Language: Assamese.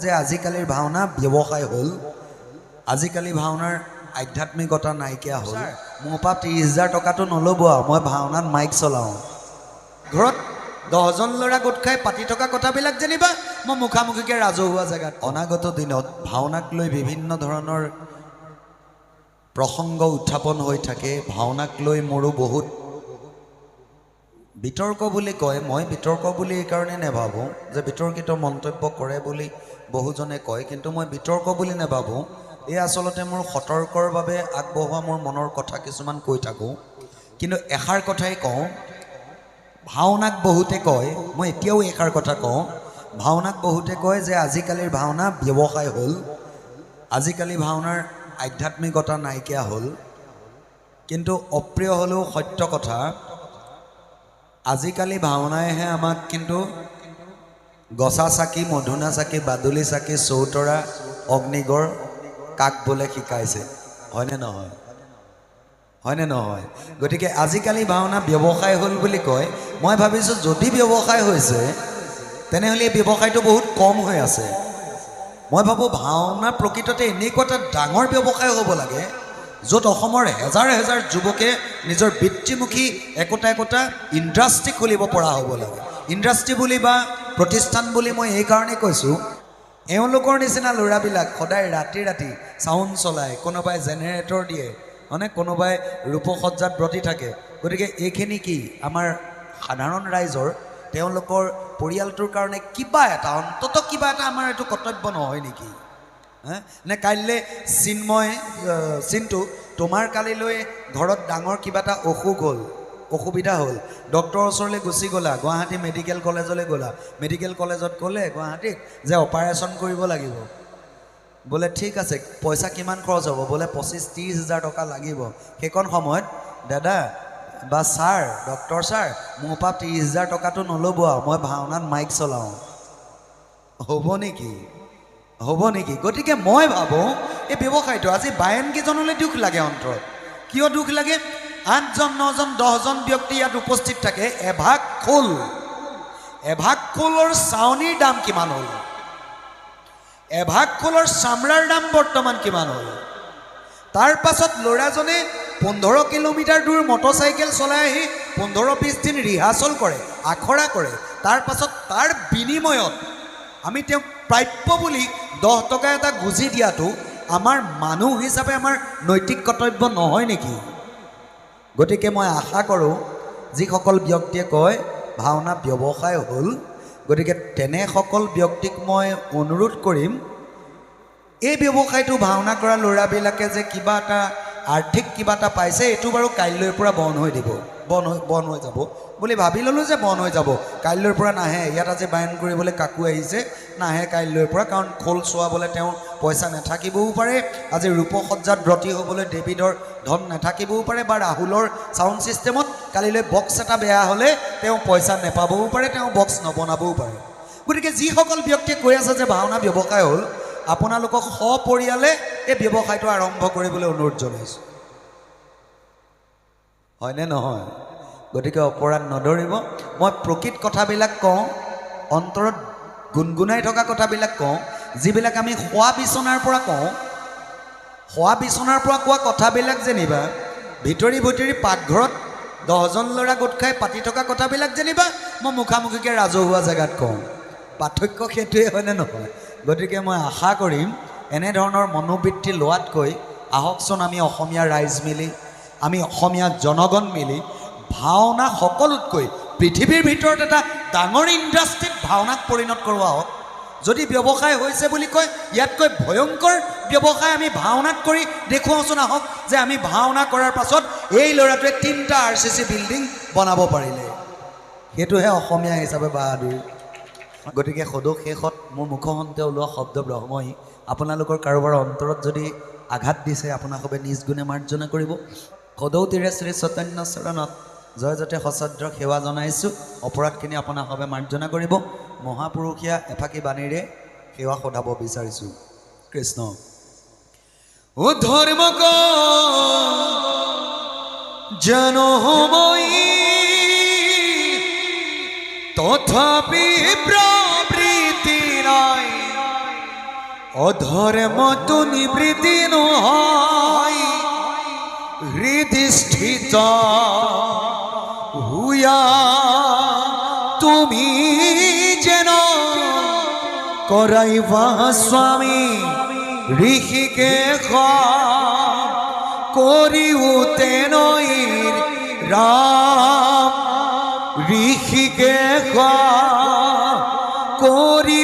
যে আজিকালিৰ ভাওনা ব্যৱসায় হ'ল। আজিকালি ভাওনাৰ আধ্যাত্মিকতা নাইকিয়া হ'ল। মোৰ পৰা 30,000 টকাটো নল'ব আৰু মই ভাওনাত মাইক চলাওঁ। ঘৰত 10জন ল'ৰা গোট খাই পাতি থকা কথাবিলাক যেনিবা মই মুখামুখিকৈ ৰাজহুৱা জেগাত। অনাগত দিনত ভাওনাক লৈ বিভিন্ন ধৰণৰ প্ৰসংগ উত্থাপন হৈ থাকে। ভাওনাক লৈ মোৰো বহুত বিতৰ্ক বুলি কয়। মই বিতৰ্ক বুলি এইকাৰণে নাভাবোঁ যে বিতৰ্কিত মন্তব্য কৰে বুলি বহুজনে কয়, কিন্তু মই বিতৰ্ক বুলি নাভাবোঁ। এই আচলতে মোৰ সতৰ্কৰ বাবে আগবঢ়োৱা মোৰ মনৰ কথা কিছুমান কৈ থাকোঁ। কিন্তু এষাৰ কথাই কওঁ, ভাওনাক বহুতে কয়, মই এতিয়াও এষাৰ কথা কওঁ, ভাওনাক বহুতে কয় যে আজিকালিৰ ভাওনা ব্যৱসায় হ'ল। আজিকালি ভাওনাৰ আধ্যাত্মিকতা নাইকিয়া হ'ল। কিন্তু অপ্ৰিয় হ'লেও সত্য কথা, আজিকালি ভাওনাইহে আমাক কিন্তু গছা চাকি, মধুনা চাকি, বাদুলি চাকি, চৌতৰা, অগ্নিগড়, কাক বোলে শিকাইছে। হয়নে নহয়? হয়নে নহয়? গতিকে আজিকালি ভাওনা ব্যৱসায় হ'ল বুলি কয়। মই ভাবিছোঁ যদি ব্যৱসায় হৈছে তেনেহ'লে এই ব্যৱসায়টো বহুত কম হৈ আছে। মই ভাবোঁ ভাওনা প্ৰকৃততে এনেকুৱা এটা ডাঙৰ ব্যৱসায় হ'ব লাগে য'ত অসমৰ হেজাৰ হেজাৰ যুৱকে নিজৰ বৃত্তিমুখী একোটা একোটা ইণ্ডাষ্ট্ৰি খুলিব পৰা হ'ব লাগে। ইণ্ডাষ্ট্ৰি বুলি বা প্ৰতিষ্ঠান বুলি মই এইকাৰণেই কৈছোঁ, এওঁলোকৰ নিচিনা ল'ৰাবিলাক সদায় ৰাতি ৰাতি চাউণ্ড চলায়, কোনোবাই জেনেৰেটৰ দিয়ে, মানে কোনোবাই ৰূপসজ্জাত ব্ৰতি থাকে। গতিকে এইখিনি কি আমাৰ সাধাৰণ ৰাইজৰ, তেওঁলোকৰ পৰিয়ালটোৰ কাৰণে কিবা এটা, অন্ততঃ কিবা এটা আমাৰ এইটো কৰ্তব্য নহয় নেকি? নে কাইলৈ চিন্তু তোমাৰ কালিলৈ ঘৰত ডাঙৰ কিবা এটা অসুখ হ'ল, অসুবিধা হ'ল, ডক্টৰৰ ওচৰলৈ গুচি গ'লা, গুৱাহাটী মেডিকেল কলেজলৈ গ'লা, মেডিকেল কলেজত ক'লে গুৱাহাটীত যে অপাৰেশ্যন কৰিব লাগিব। বোলে ঠিক আছে, পইচা কিমান খৰচ হ'ব? বোলে 25-30 হাজাৰ টকা লাগিব। সেইকণ সময়ত দাদা বা ছাৰ, ডক্টৰ ছাৰ, মোৰ পৰা 30 হাজাৰ টকাটো নল'ব আৰু মই ভাওনাত মাইক চলাওঁ। হ'ব নেকি? হ'ব নেকি? গতিকে মই ভাবোঁ এই ব্যৱসায়টো আজি বায়েনকেইজনলৈ দুখ লাগে অন্তৰত। কিয় দুখ লাগে? 8জন, 9জন, 10জন ব্যক্তি ইয়াত উপস্থিত থাকে। এভাগ খোলৰ চাউনিৰ দাম কিমান হ'ল? এভাগ খোলৰ চামৰাৰ দাম বৰ্তমান কিমান হ'ল? তাৰ পাছত ল'ৰাজনে 15 কিলোমিটাৰ দূৰ মটৰচাইকেল চলাই আহি 15-20 দিন ৰিহাৰ্চল কৰে, আখৰা কৰে। তাৰ পাছত তাৰ বিনিময়ত আমি তেওঁক প্ৰাপ্য বুলি 10 টকা এটা গুজি দিয়াটো আমাৰ মানুহ হিচাপে আমাৰ নৈতিক কৰ্তব্য নহয় নেকি? গতিকে মই আশা কৰোঁ যিসকল ব্যক্তিয়ে কয় ভাওনা ব্যৱসায় হ'ল, গতিকে তেনেসকল ব্যক্তিক মই অনুৰোধ কৰিম, এই ব্যৱসায়টো ভাওনা কৰা ল'ৰাবিলাকে যে কিবা এটা আৰ্থিক কিবা এটা পাইছে, এইটো বাৰু কাইলৈৰ পৰা বন্ধ হৈ দিব, বন্ধ হৈ যাব বুলি ভাবি ল'লোঁ যে বন্ধ হৈ যাব। কাইলৈৰ পৰা নাহে। ইয়াত আজি বায়ন কৰিবলৈ কাকো আহিছে, নাহে কাইলৈৰ পৰা, কাৰণ খোল চোৱাবলৈ তেওঁৰ পইচা নাথাকিবও পাৰে, আজি ৰূপসজ্জাত ব্ৰতী হ'বলৈ ডেভিডৰ ধন নাথাকিবও পাৰে, বা ৰাহুলৰ চাউণ্ড ছিষ্টেমত কালিলৈ বক্স এটা বেয়া হ'লে তেওঁ পইচা নাপাবও পাৰে, তেওঁ বক্স নবনাবও পাৰে। গতিকে যিসকল ব্যক্তিয়ে কৈ আছে যে ভাওনা ব্যৱসায় হ'ল, আপোনালোকক সপৰিয়ালে এই ব্যৱসায়টো আৰম্ভ কৰিবলৈ অনুৰোধ জনাইছোঁ। হয়নে নহয়? গতিকে অপৰাধ নধৰিব। মই প্ৰকৃত কথাবিলাক কওঁ, অন্তৰত গুণগুণাই থকা কথাবিলাক কওঁ, যিবিলাক আমি শোৱা বিচনাৰ পৰা কওঁ। শোৱা বিচনাৰ পৰা কোৱা কথাবিলাক যেনিবা ভিতৰি পাকঘৰত 10জন ল'ৰা গোট খাই পাতি থকা কথাবিলাক যেনিবা মই মুখামুখিকৈ ৰাজহুৱা জেগাত কওঁ। পাৰ্থক্য সেইটোৱে, হয়নে নহয়? গতিকে মই আশা কৰিম এনেধৰণৰ মনোবৃত্তি লোৱাতকৈ আহকচোন আমি অসমীয়া ৰাইজ মিলি, আমি অসমীয়া জনগণ মিলি ভাওনা সকলোতকৈ পৃথিৱীৰ ভিতৰত এটা ডাঙৰ ইণ্ডাষ্ট্ৰীত ভাওনাক পৰিণত কৰোৱা হওক। যদি ব্যৱসায় হৈছে বুলি কয়, ইয়াতকৈ ভয়ংকৰ ব্যৱসায় আমি ভাওনাত কৰি দেখুৱাওঁচোন। আহক যে আমি ভাওনা কৰাৰ পাছত এই ল'ৰাটোৱে 3টা RCC বিল্ডিং বনাব পাৰিলে। সেইটোহে অসমীয়া হিচাপে বাহাদুৰি। গতিকে সদৌ শেষত মোৰ মুখমন্তে ওলোৱা শব্দ ব্ৰহ্মই আপোনালোকৰ কাৰোবাৰ অন্তৰত যদি আঘাত দিছে, আপোনালোকে নিজ গুণে মাৰ্জনা কৰিব। সদৌ তীৰে শ্ৰী চৈতন্য চৰণত জয় যতে সশ্ৰদ্ধ সেৱা জনাইছোঁ। অপৰাধখিনি আপোনালোকে মাৰ্জনা কৰিব। মহাপুৰুষীয়া এফাকি বাণীৰে সেৱা সধাব বিচাৰিছোঁ। কৃষ্ণ। ও ধৰ্ম জানো মই তথাপি প্ৰবৃত্তি নাই, অধৰ্মটো নিবৃত্তি নহয় হৃদিষ্ঠিত হুয়া তুমি যেন কৰাইবা স্বামী ঋষিকেশ কৰিওতে নৈৰ ৰাম ঋষিকেশ কৰি